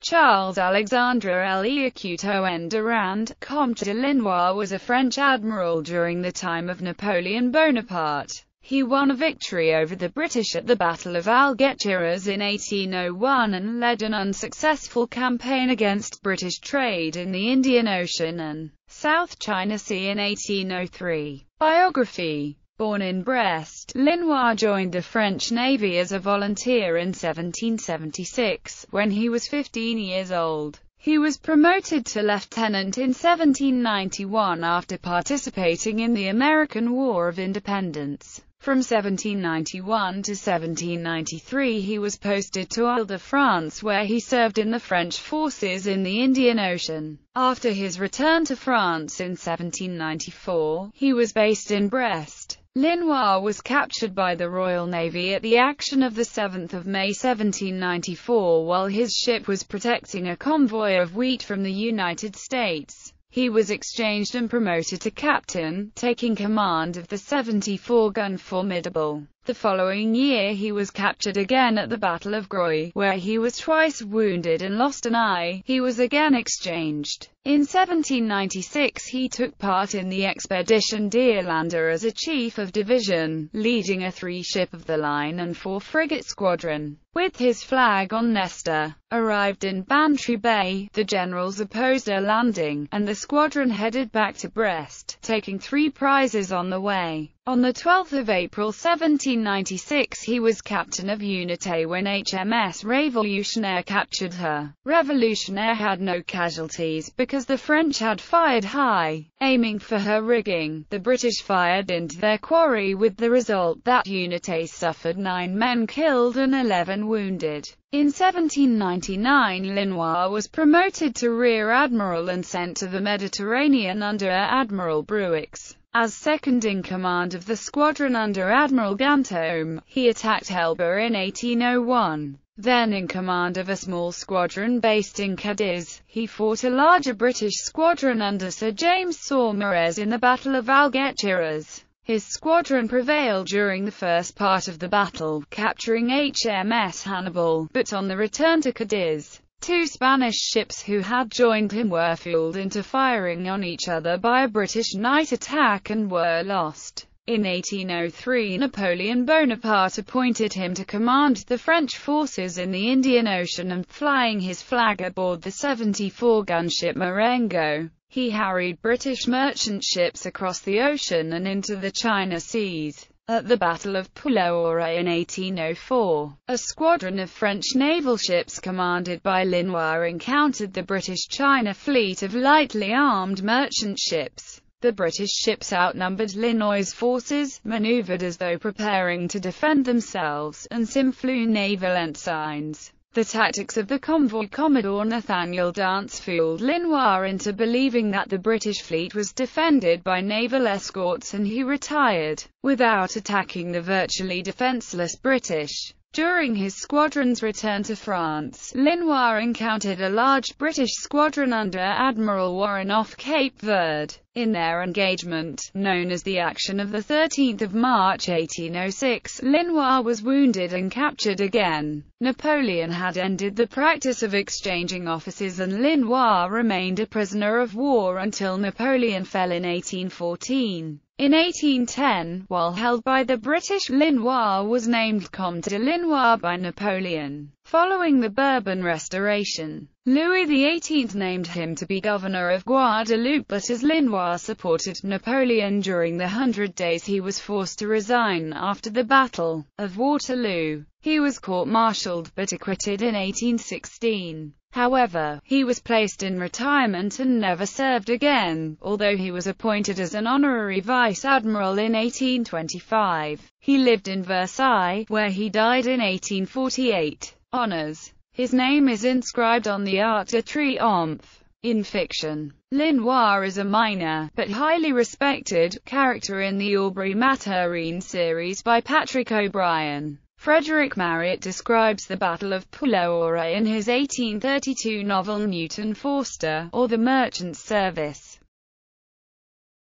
Charles-Alexandre Léon Durand, Comte de Linois, was a French admiral during the time of Napoleon Bonaparte. He won a victory over the British at the Battle of Algeciras in 1801 and led an unsuccessful campaign against British trade in the Indian Ocean and South China Sea in 1803. Biography. Born in Brest, Linois joined the French Navy as a volunteer in 1776, when he was 15 years old. He was promoted to lieutenant in 1791 after participating in the American War of Independence. From 1791 to 1793 he was posted to Ile-de-France, where he served in the French forces in the Indian Ocean. After his return to France in 1794, he was based in Brest. Linois was captured by the Royal Navy at the action of 7 May 1794 while his ship was protecting a convoy of wheat from the United States. He was exchanged and promoted to captain, taking command of the 74-gun Formidable. The following year he was captured again at the Battle of Groix, where he was twice wounded and lost an eye. He was again exchanged. In 1796 he took part in the Expedition d'Irlande as a chief of division, leading a 3-ship of the line and 4-frigate squadron. With his flag on Nestor, arrived in Bantry Bay, the generals opposed a landing, and the squadron headed back to Brest, taking 3 prizes on the way. On 12 April 1796 he was captain of Unité when HMS Révolutionnaire captured her. Révolutionnaire had no casualties because the French had fired high, aiming for her rigging. The British fired into their quarry with the result that Unité suffered 9 men killed and 11 wounded. In 1799 Linois was promoted to Rear Admiral and sent to the Mediterranean under Admiral Bruix. As second-in-command of the squadron under Admiral Ganteaume, he attacked Elba in 1801. Then in command of a small squadron based in Cadiz, he fought a larger British squadron under Sir James Saumarez in the Battle of Algeciras. His squadron prevailed during the first part of the battle, capturing HMS Hannibal, but on the return to Cadiz, 2 Spanish ships who had joined him were fooled into firing on each other by a British night attack and were lost. In 1803 Napoleon Bonaparte appointed him to command the French forces in the Indian Ocean and flying his flag aboard the 74-gun ship Marengo. He harried British merchant ships across the ocean and into the China Seas. At the Battle of Puloura in 1804, a squadron of French naval ships commanded by Linois encountered the British China fleet of lightly armed merchant ships. The British ships outnumbered Linois' forces, maneuvered as though preparing to defend themselves, and flew naval ensigns. The tactics of the convoy Commodore Nathaniel Dance fooled Linois into believing that the British fleet was defended by naval escorts and he retired, without attacking the virtually defenseless British. During his squadron's return to France, Linois encountered a large British squadron under Admiral Warren off Cape Verde. In their engagement, known as the Action of 13 March 1806, Linois was wounded and captured again. Napoleon had ended the practice of exchanging officers and Linois remained a prisoner of war until Napoleon fell in 1814. In 1810, while held by the British, Linois was named Comte de Linois by Napoleon. Following the Bourbon Restoration, Louis XVIII named him to be governor of Guadeloupe, but as Linois supported Napoleon during the 100 days he was forced to resign after the Battle of Waterloo. He was court-martialed but acquitted in 1816. However, he was placed in retirement and never served again, although he was appointed as an honorary vice-admiral in 1825. He lived in Versailles, where he died in 1848. Honours. His name is inscribed on the Arc de Triomphe. In fiction, Linois is a minor, but highly respected, character in the Aubry-Maturin series by Patrick O'Brian. Frederick Marryat describes the Battle of Puloura in his 1832 novel Newton Forster, or The Merchant Service.